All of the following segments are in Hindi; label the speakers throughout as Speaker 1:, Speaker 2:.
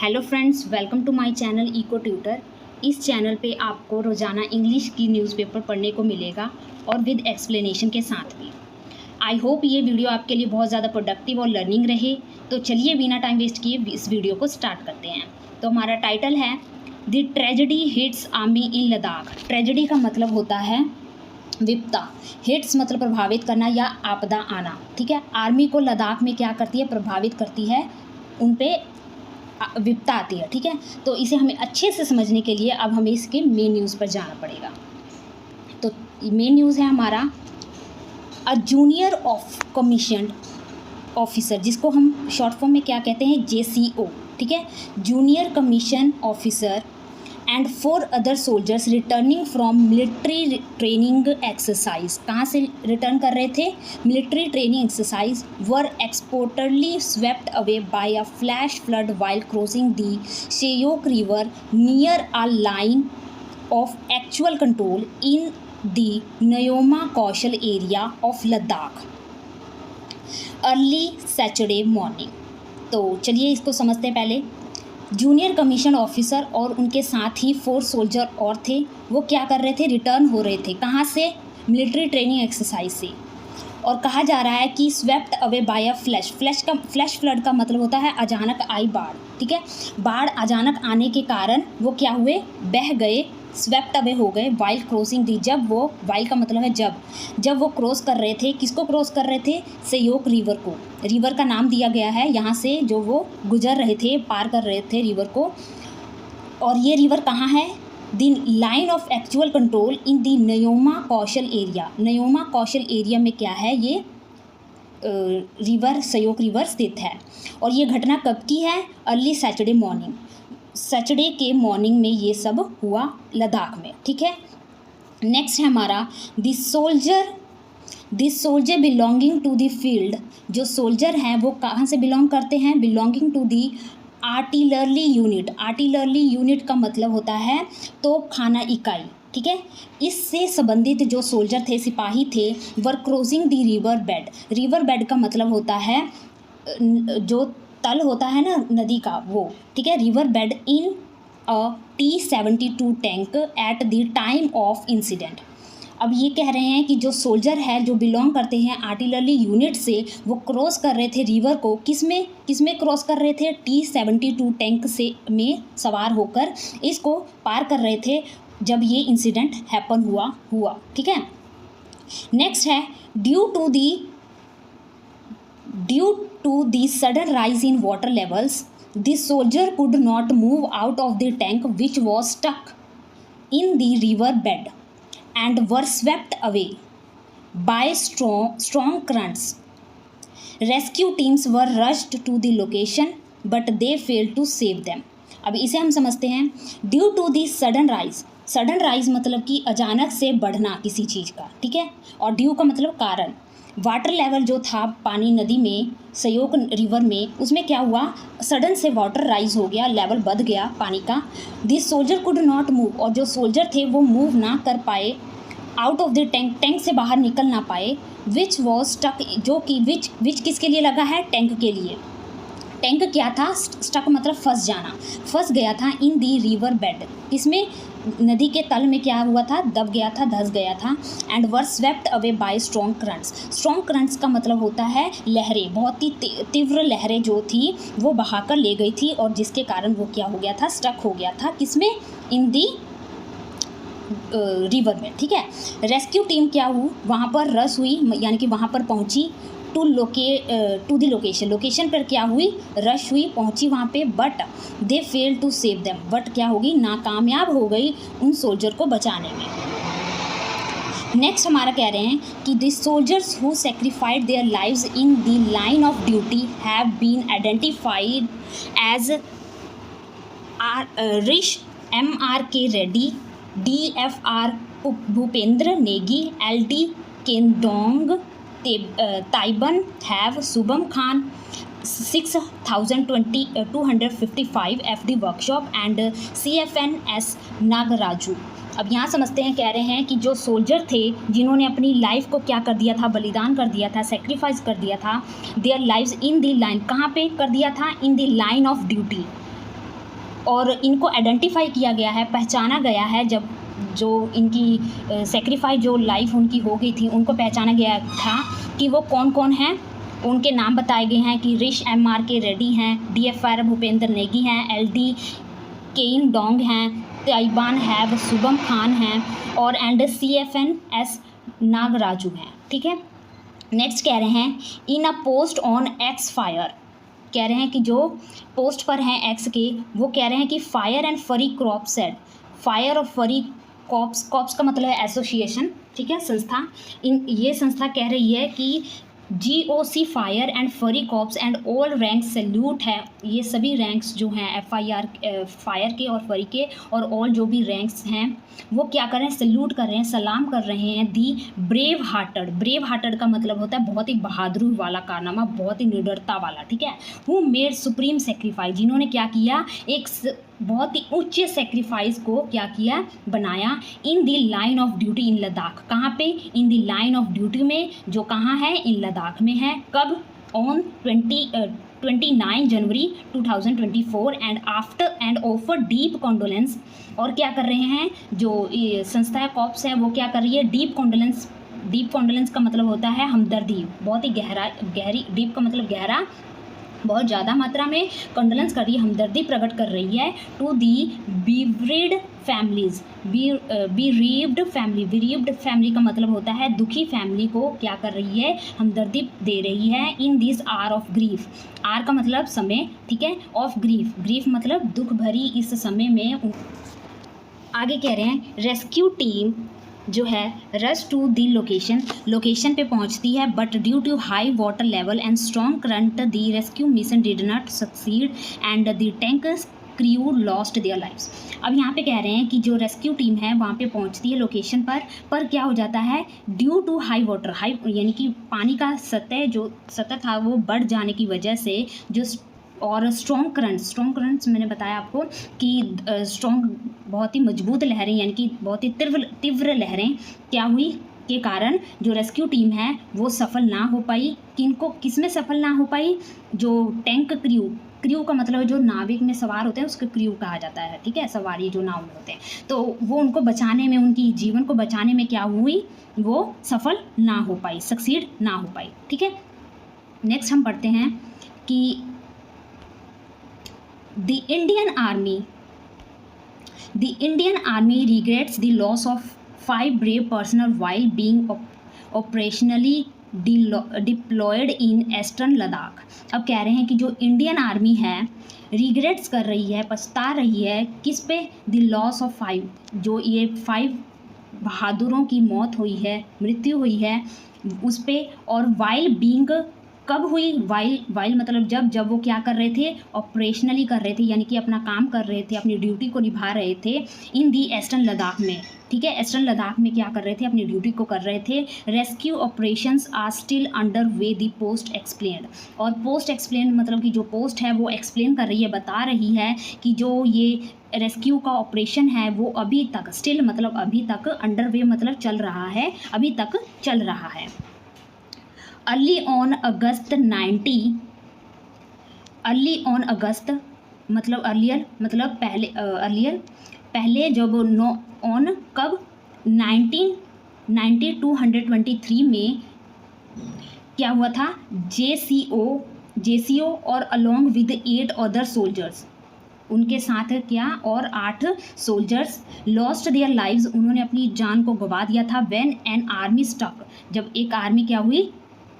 Speaker 1: Hello friends, welcome to my channel Eco Tutor. इस चैनल पे आपको रोज़ाना इंग्लिश की न्यूज़पेपर पढ़ने को मिलेगा और विद एक्सप्लेनेशन के साथ भी। आई होप ये वीडियो आपके लिए बहुत ज़्यादा प्रोडक्टिव और लर्निंग रहे। तो चलिए बिना टाइम वेस्ट किए इस वीडियो को स्टार्ट करते हैं। तो हमारा टाइटल है the tragedy hits army in Ladakh. Tragedy का मतलब होता है विपदा, हिट्स मतलब प्रभावित करना या आपदा आना। ठीक है, आर्मी को लद्दाख में क्या करती है, प्रभावित करती है, उन पे विपदा आती है। ठीक है, तो इसे हमें अच्छे से समझने के लिए अब हमें इसके मेन न्यूज़ पर जाना पड़ेगा। तो मेन न्यूज़ है हमारा a junior of commissioned officer, जिसको हम शॉर्ट फॉर्म में क्या कहते हैं, JCO। ठीक है, junior commission officer and 4 other soldiers returning from military training exercise. कहाँ से रिटर्न कर रहे थे, military training exercise. Were reportedly swept away by a flash flood while crossing the Shyok river near a line of actual control in the Nyoma Chushul area of Ladakh early Saturday morning. तो चलिए इसको समझते हैं पहले। जूनियर कमीशन ऑफिसर और उनके साथ ही 4 सोल्जर और थे। वो क्या कर रहे थे, रिटर्न हो रहे थे। कहाँ से, मिलिट्री ट्रेनिंग एक्सरसाइज से। और कहा जा रहा है कि swept away by a flash flood का मतलब होता है अचानक आई बाढ़। ठीक है, बाढ़ अचानक आने के कारण वो क्या हुए, बह गए, स्वेप्ट अवे हो गए। वाइल क्रॉसिंग दी, जब वो, वाइल का मतलब है जब वो क्रॉस कर रहे थे, किसको क्रॉस कर रहे थे, शेयोक रिवर को। रिवर का नाम दिया गया है यहाँ से, जो वो गुजर रहे थे, पार कर रहे थे रिवर को। और ये रिवर कहाँ है, the line of actual control in the Nyoma Chushul area. Nyoma Chushul area में क्या है, ये रिवर, शेयोक रिवर स्थित है। और ये घटना कब की है, अर्ली सैटरडे मॉर्निंग, सैटरडे के मॉर्निंग में ये सब हुआ लद्दाख में। ठीक है, नेक्स्ट है हमारा this soldier belonging to the field. जो सोल्जर हैं वो कहाँ से बिलोंग करते हैं, belonging to the artillery unit. Artillery unit का मतलब होता है तोपखाना इकाई। ठीक है, इससे संबंधित जो सोल्जर थे, सिपाही थे, वर crossing the river bed. River bed का मतलब होता है जो तल होता है ना नदी का, वो। ठीक है, river bed in a T-72 tank at the time of incident. अब ये कह रहे हैं कि जो सोल्जर है, जो बिलोंग करते हैं आर्टिलरी यूनिट से, वो क्रॉस कर रहे थे रिवर को। किसमें क्रॉस कर रहे थे, T-72 टैंक से में सवार होकर इसको पार कर रहे थे जब ये इंसिडेंट हैपन हुआ। ठीक है, नेक्स्ट है Due to the sudden rise in water levels, the soldier could not move out of the tank, which was stuck in the river bed and were swept away by strong currents. Rescue teams were rushed to the location, but they failed to save them. अब इसे हम समझते हैं। Due to the sudden rise मतलब कि अचानक से बढ़ना किसी चीज़ का। ठीक है, और ड्यू का मतलब कारण। वाटर लेवल जो था पानी नदी में, शेयोक रिवर में, उसमें क्या हुआ, सडन से वाटर राइज हो गया, लेवल बढ़ गया पानी का। This soldier could not move, और जो सोल्जर थे वो मूव ना कर पाए आउट ऑफ द टैंक से बाहर निकल ना पाए। विच वॉज स्टक, जो कि विच किसके लिए लगा है, टैंक के लिए। टैंक क्या था, स्टक मतलब फंस गया था इन दी रिवर बेड। किसमें, नदी के तल में क्या हुआ था, दब गया था, धंस गया था। And were swept away bye strong currents का मतलब होता है लहरें, बहुत ही तीव्र लहरें जो थी वो बहाकर ले गई थी, और जिसके कारण वो क्या हो गया था, स्टक हो गया था। किसमें, इन दी रिवर में। ठीक है, रेस्क्यू टीम क्या हुई, वहाँ पर रश हुई, यानी कि वहाँ पर पहुँची। टू द लोकेशन पर क्या हुई, रश हुई, पहुंची वहाँ पे। But they fail to save them, but क्या होगी, नाकामयाब हो गई उन सोल्जर को बचाने में। नेक्स्ट हमारा कह रहे हैं कि the soldiers who sacrificed their lives in the line of duty have been identified as Ris MRK Reddy, DFR Bhupendra Negi, LD Kendong Taiban, Hav Shubham Khan 6255 FD workshop and CFNS Nagaraju. अब यहाँ समझते हैं, कह रहे हैं कि जो सोल्जर थे जिन्होंने अपनी लाइफ को क्या कर दिया था, बलिदान कर दिया था, सेक्रीफाइस कर दिया था, there lives in the line, कहाँ पे कर दिया था, इन दी लाइन ऑफ ड्यूटी। और इनको आइडेंटिफाई किया गया है, पहचाना गया है। जब जो इनकी सेक्रीफाइस जो लाइफ उनकी हो गई थी, उनको पहचाना गया था कि वो कौन कौन हैं। उनके नाम बताए गए हैं कि रिश MRK रेड्डी हैं, DFR भूपेंद्र नेगी हैं, LD केइन डोंग हैं, ताइबान हैव शुभम खान हैं और CFNS नागराजू हैं। ठीक है, नेक्स्ट कह रहे हैं in a post on X fire, कह रहे हैं कि जो पोस्ट पर हैं एक्स के, वो कह रहे हैं कि फायर एंड फरी क्रॉप सेड, फायर और फरी कॉप्स का मतलब है एसोसिएशन, ठीक है, संस्था। ये संस्था कह रही है कि GOC fire and fury corps and all ranks salute है। ये सभी रैंक्स जो हैं FIR फायर के और फरी के और ऑल जो भी रैंक्स हैं वो क्या कर रहे हैं, सैल्यूट कर रहे हैं, सलाम कर रहे हैं दी ब्रेव हार्टेड का मतलब होता है बहुत ही बहादुरी वाला, कारनामा बहुत ही निडरता वाला, ठीक है। हु मेड सुप्रीम सेक्रीफाइस, जिन्होंने क्या किया, एक बहुत ही उच्च सेक्रीफाइस को क्या किया, बनाया। In the line of duty in Ladakh, कहाँ पे, in the line of duty में, जो कहाँ है, इन लद्दाख में है। कब, on 29 January 2024 and after and offer deep condolence. और क्या कर रहे हैं, जो ये संस्था कॉप्स है वो क्या कर रही है, डीप कॉन्डोलेंस का मतलब होता है हमदर्दी, बहुत ही गहरी, डीप का मतलब गहरा, बहुत ज़्यादा मात्रा में कंडोलेंस कर रही है, हमदर्दी प्रकट कर रही है टू दी बीरीव्ड फैमिलीज, बीरीव्ड फैमिली का मतलब होता है दुखी फैमिली को क्या कर रही है, हमदर्दी दे रही है। In this hour of grief, hour का मतलब समय, ठीक है, ऑफ ग्रीफ मतलब दुख भरी इस समय में। आगे कह रहे हैं रेस्क्यू टीम जो है रश टू दी लोकेशन पे पहुंचती है, but due to high water level and strong current the rescue mission did not succeed and the tank crew lost their lives. अब यहाँ पे कह रहे हैं कि जो रेस्क्यू टीम है वहाँ पे पहुँचती है लोकेशन पर क्या हो जाता है, due to high water, high यानी कि पानी का सतह था वो बढ़ जाने की वजह से, जो और स्ट्रॉन्ग करंट्स मैंने बताया आपको कि स्ट्रॉन्ग बहुत ही मजबूत लहरें, यानी कि बहुत ही तीव्र लहरें क्या हुई के कारण जो रेस्क्यू टीम है वो सफल ना हो पाई। किसमें सफल ना हो पाई, जो टैंक क्रू का मतलब जो नाविक में सवार होते हैं उसको क्रू कहा जाता है, ठीक है, सवारी जो नाव में होते हैं, तो वो उनको बचाने में, उनकी जीवन को बचाने में क्या हुई, वो सफल ना हो पाई, सक्सीड ना हो पाई, ठीक है। नेक्स्ट हम पढ़ते हैं कि The Indian Army regrets the loss of 5 brave personnel while being operationally deployed in Eastern Ladakh। अब कह रहे हैं कि जो इंडियन आर्मी है रिग्रेट्स कर रही है, पछता रही है, किस पे, द लॉस ऑफ 5, जो ये 5 बहादुरों की मृत्यु हुई है उस पे, और वाइल बीइंग, कब हुई, वाइल मतलब जब वो क्या कर रहे थे, ऑपरेशनली कर रहे थे, यानी कि अपना काम कर रहे थे, अपनी ड्यूटी को निभा रहे थे, इन दी ईस्टर्न लद्दाख में, ठीक है, ईस्टर्न लद्दाख में क्या कर रहे थे, अपनी ड्यूटी को कर रहे थे। Rescue operations are still under way, the post explained, और पोस्ट एक्सप्लेन मतलब कि जो पोस्ट है वो एक्सप्लेन कर रही है, बता रही है कि जो ये रेस्क्यू का ऑपरेशन है वो अभी तक, स्टिल मतलब अभी तक, अंडर वे मतलब चल रहा है, अभी तक चल रहा है। अर्ली ऑन अगस्त मतलब अर्लियर मतलब पहले जब ऑन कब 1990-223 में क्या हुआ था, JCO और अलॉन्ग विद 8 अदर सोल्जर्स, उनके साथ क्या, और 8 सोल्जर्स लॉस्ट देयर लाइव्स, उन्होंने अपनी जान को गंवा दिया था। व्हेन एन आर्मी स्टक, जब एक आर्मी क्या हुई,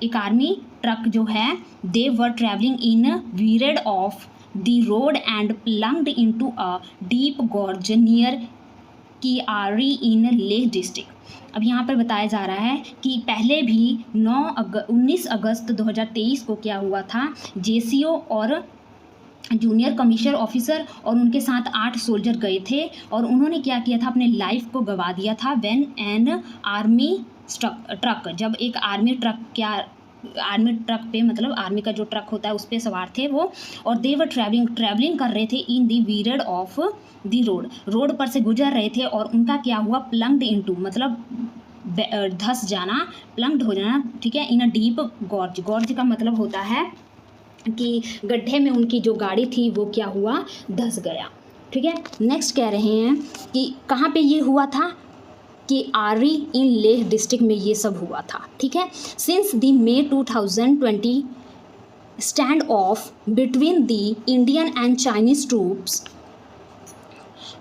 Speaker 1: एक आर्मी ट्रक जो है, they were travelling in veered off the road and plunged into a deep gorge near Kiari in Leh district. अब यहाँ पर बताया जा रहा है कि पहले भी 19 अगस्त 2023 को क्या हुआ था, JCO और जूनियर कमीशनर ऑफिसर और उनके साथ 8 सोल्जर गए थे और उन्होंने क्या किया था, अपने लाइफ को गंवा दिया था। व्हेन एन आर्मी ट्रक, जब एक आर्मी ट्रक पे मतलब आर्मी का जो ट्रक होता है उस पर सवार थे वो, और दे वर ट्रैवलिंग कर रहे थे इन दी वीरेड ऑफ दी रोड पर से गुजर रहे थे, और उनका क्या हुआ, प्लंग्ड इनटू मतलब धस जाना, प्लंग्ड हो जाना, ठीक है, इन अ डीप गॉर्ज का मतलब होता है कि गड्ढे में उनकी जो गाड़ी थी वो क्या हुआ, धस गया, ठीक है। नेक्स्ट कह रहे हैं कि कहाँ पे ये हुआ था, कि आरी इन लेह डिस्ट्रिक्ट में ये सब हुआ था। ठीक है। Since the May 2020 stand of between the Indian and Chinese troops,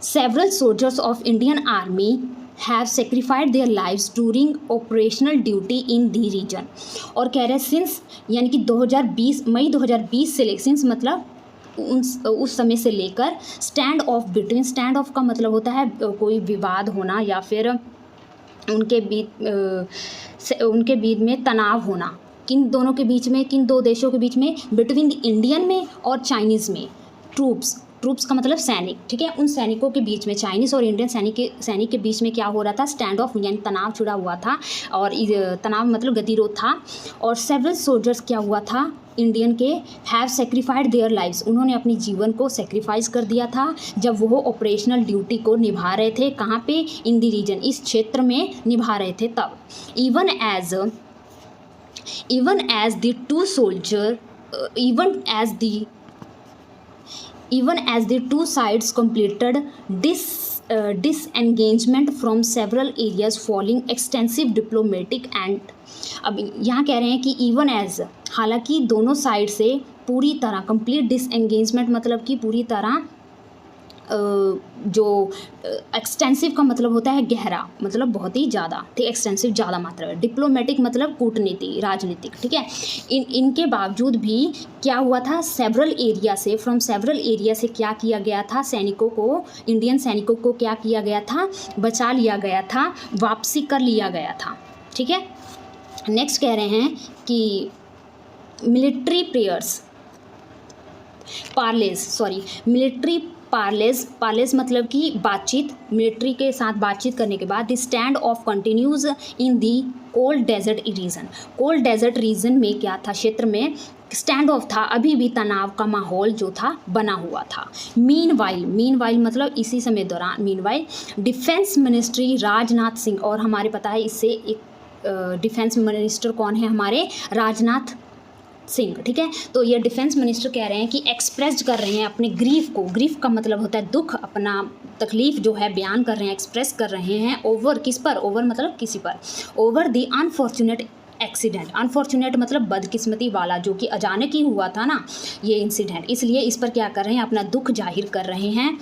Speaker 1: several soldiers of Indian Army have sacrificed their lives during operational duty in the region। और कह रहे हैं सिंस यानी कि 2020 मई 2020 से ले, सिंस मतलब उस समय से लेकर, stand of between, stand of का मतलब होता है कोई विवाद होना या फिर उनके बीच में तनाव होना, किन दोनों के बीच में, किन दो देशों के बीच में, बिटवीन द इंडियन में और चाइनीज़ में। ट्रूप्स का मतलब सैनिक। ठीक है। उन सैनिकों के बीच में, चाइनीज़ और इंडियन सैनिक के बीच में क्या हो रहा था, स्टैंड ऑफ यानी तनाव छुड़ा हुआ था, और तनाव मतलब गतिरोध था। और सेवरल सोल्जर्स क्या हुआ था, इंडियन के, हैव सेक्रीफाइड देयर लाइव्स, उन्होंने अपनी जीवन को सेक्रीफाइस कर दिया था जब वो ऑपरेशनल ड्यूटी को निभा रहे थे। कहाँ पे, इन दी रीजन, इस क्षेत्र में निभा रहे थे तब। Even as the two sides completed disengagement from several areas following extensive diplomatic and, अब यहाँ कह रहे हैं कि इवन एज, हालांकि दोनों साइड से पूरी तरह कंप्लीट डिसएंगेजमेंट मतलब कि पूरी तरह जो एक्सटेंसिव का मतलब होता है गहरा, मतलब बहुत ही ज़्यादा। ठीक, एक्सटेंसिव ज़्यादा मात्रा में, डिप्लोमेटिक मतलब कूटनीति, राजनीतिक। ठीक है। इनके बावजूद भी क्या हुआ था, सेवरल एरिया से क्या किया गया था, सैनिकों को, इंडियन सैनिकों को क्या किया गया था, बचा लिया गया था, वापसी कर लिया गया था। ठीक है। नेक्स्ट कह रहे हैं कि मिलिट्री पार्लेज मतलब कि बातचीत, मिलिट्री के साथ बातचीत करने के बाद the standoff continues in the cold desert region. Cold desert region में क्या था, क्षेत्र में स्टैंड ऑफ था, अभी भी तनाव का माहौल जो था बना हुआ था। मीनवाइल मतलब इसी समय दौरान, meanwhile defence ministry Rajnath Singh, और हमारे पता है इससे एक डिफेंस मिनिस्टर कौन है, हमारे राजनाथ सिंह। ठीक है। तो ये डिफेंस मिनिस्टर कह रहे हैं कि एक्सप्रेस कर रहे हैं अपने ग्रीफ को, ग्रीफ का मतलब होता है दुख, अपना तकलीफ़ जो है बयान कर रहे हैं, एक्सप्रेस कर रहे हैं, ओवर किस पर, ओवर मतलब किसी पर, over the unfortunate accident, unfortunate मतलब बदकिस्मती वाला, जो कि अचानक ही हुआ था ना ये इंसिडेंट, इसलिए इस पर क्या कर रहे हैं, अपना दुख जाहिर कर रहे हैं।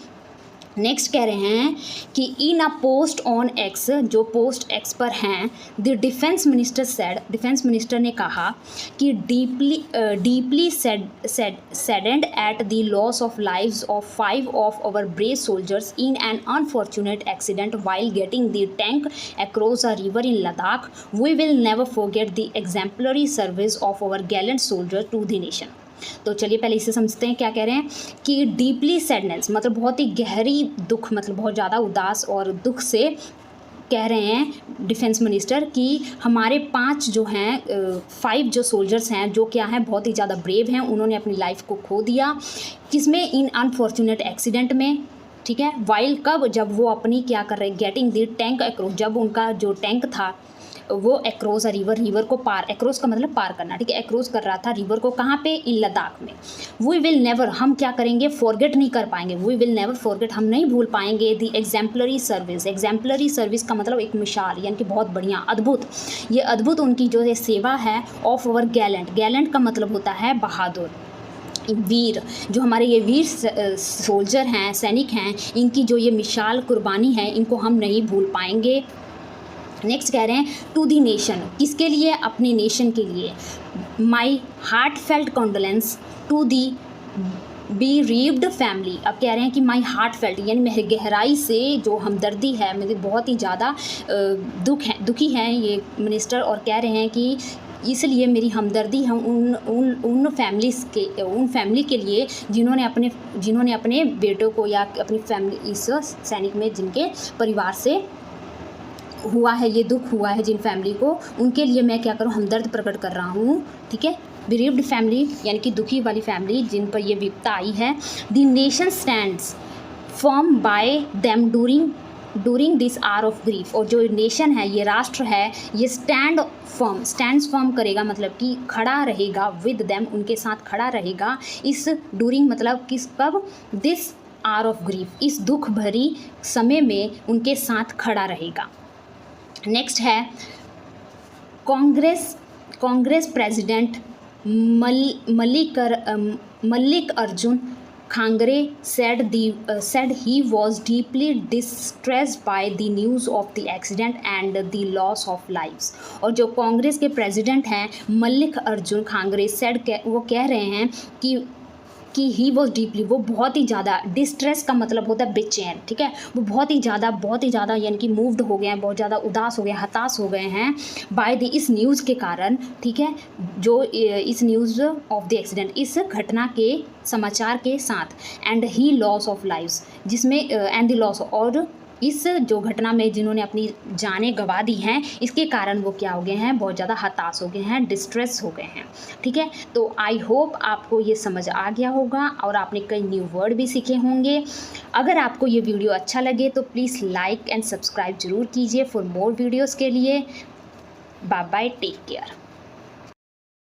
Speaker 1: नेक्स्ट कह रहे हैं कि in a post on X, जो पोस्ट एक्स पर हैं, the defence minister said, defence minister ने कहा कि deeply saddened at the loss of lives of 5 of our brave soldiers in an unfortunate accident while getting the tank across a river in Ladakh, we will never forget the exemplary service of our gallant soldier to the nation. तो चलिए पहले इसे समझते हैं क्या कह रहे हैं, कि डीपली सैडनेस मतलब बहुत ही गहरी दुख, मतलब बहुत ज़्यादा उदास और दुख से कह रहे हैं डिफेंस मिनिस्टर कि हमारे 5 जो हैं 5 जो सोल्जर्स हैं, जो क्या हैं बहुत ही ज़्यादा ब्रेव हैं, उन्होंने अपनी लाइफ को खो दिया, किसमें, इन अनफॉर्चुनेट एक्सीडेंट में। ठीक है। वाइल कब, जब वो अपनी क्या कर रहे, गेटिंग द टैंक अक्रॉस, जब उनका जो टैंक था वो अक्रॉस अ रिवर, रिवर को पार, अक्रॉस का मतलब पार करना। ठीक है। अक्रॉस कर रहा था रिवर को, कहाँ पे, इन लद्दाख में। वी विल नेवर, हम क्या करेंगे, फॉरगेट नहीं कर पाएंगे, वी विल नेवर फॉरगेट, हम नहीं भूल पाएंगे the exemplary service. Exemplary service का मतलब एक मिसाल, यानी कि बहुत बढ़िया, अद्भुत, ये अद्भुत उनकी जो है सेवा है, ऑफ अवर गैलेंट, गैलेंट का मतलब होता है बहादुर, वीर, जो हमारे ये वीर सोल्जर हैं, सैनिक हैं, इनकी जो ये मिसाल कुर्बानी है, इनको हम नहीं भूल पाएंगे। नेक्स्ट कह रहे हैं टू दी नेशन, किसके लिए, अपने नेशन के लिए। My heart felt condolence to the bereaved family. अब कह रहे हैं कि माई हार्ट फेल्ट यानी मेरे गहराई से जो हमदर्दी है, मेरे बहुत ही ज़्यादा दुखी हैं ये मिनिस्टर, और कह रहे हैं कि इसलिए मेरी हमदर्दी है उन फैमिली के लिए जिन्होंने अपने बेटों को या अपनी फैमिली, इस सैनिक में जिनके परिवार से हुआ है, ये दुख हुआ है जिन फैमिली को, उनके लिए मैं क्या करूँ, हमदर्द प्रकट कर रहा हूँ। ठीक है। बीरीव्ड फैमिली यानी कि दुखी वाली फैमिली जिन पर ये विपदा आई है। The nation stands firm bye them during this hour of grief, और जो नेशन है, ये राष्ट्र है, ये स्टैंड्स फर्म करेगा, मतलब कि खड़ा रहेगा, विद देम उनके साथ खड़ा रहेगा, इस डूरिंग मतलब किस, कब, दिस आवर ऑफ ग्रीफ, इस दुख भरी समय में उनके साथ खड़ा रहेगा। नेक्स्ट है Congress president Mallikarjun Khangre said he was deeply distressed by the news of the accident and the loss of lives। और जो कांग्रेस के प्रेसिडेंट हैं मल्लिकार्जुन खांगरे वो कह रहे हैं कि ही वॉज डीपली, वो बहुत ही ज़्यादा, डिस्ट्रेस का मतलब होता है बेचैन, ठीक है, वो बहुत ही ज़्यादा यानी कि मूव्ड हो गए हैं, बहुत ज़्यादा उदास हो गए, हताश हो गए हैं बाय द, इस न्यूज़ के कारण, ठीक है, जो इस न्यूज़ ऑफ द एक्सीडेंट, इस घटना के समाचार के साथ, and he loss of lives, जिसमें एंड द लॉस, और इस जो घटना में जिन्होंने अपनी जानें गंवा दी हैं, इसके कारण वो क्या हो गए हैं, बहुत ज़्यादा हताश हो गए हैं, डिस्ट्रेस हो गए हैं, ठीक है। तो आई होप आपको ये समझ आ गया होगा और आपने कई न्यू वर्ड भी सीखे होंगे। अगर आपको ये वीडियो अच्छा लगे तो प्लीज़ लाइक एंड सब्सक्राइब ज़रूर कीजिए फॉर मोर वीडियोज़ के लिए। Bye bye, take care.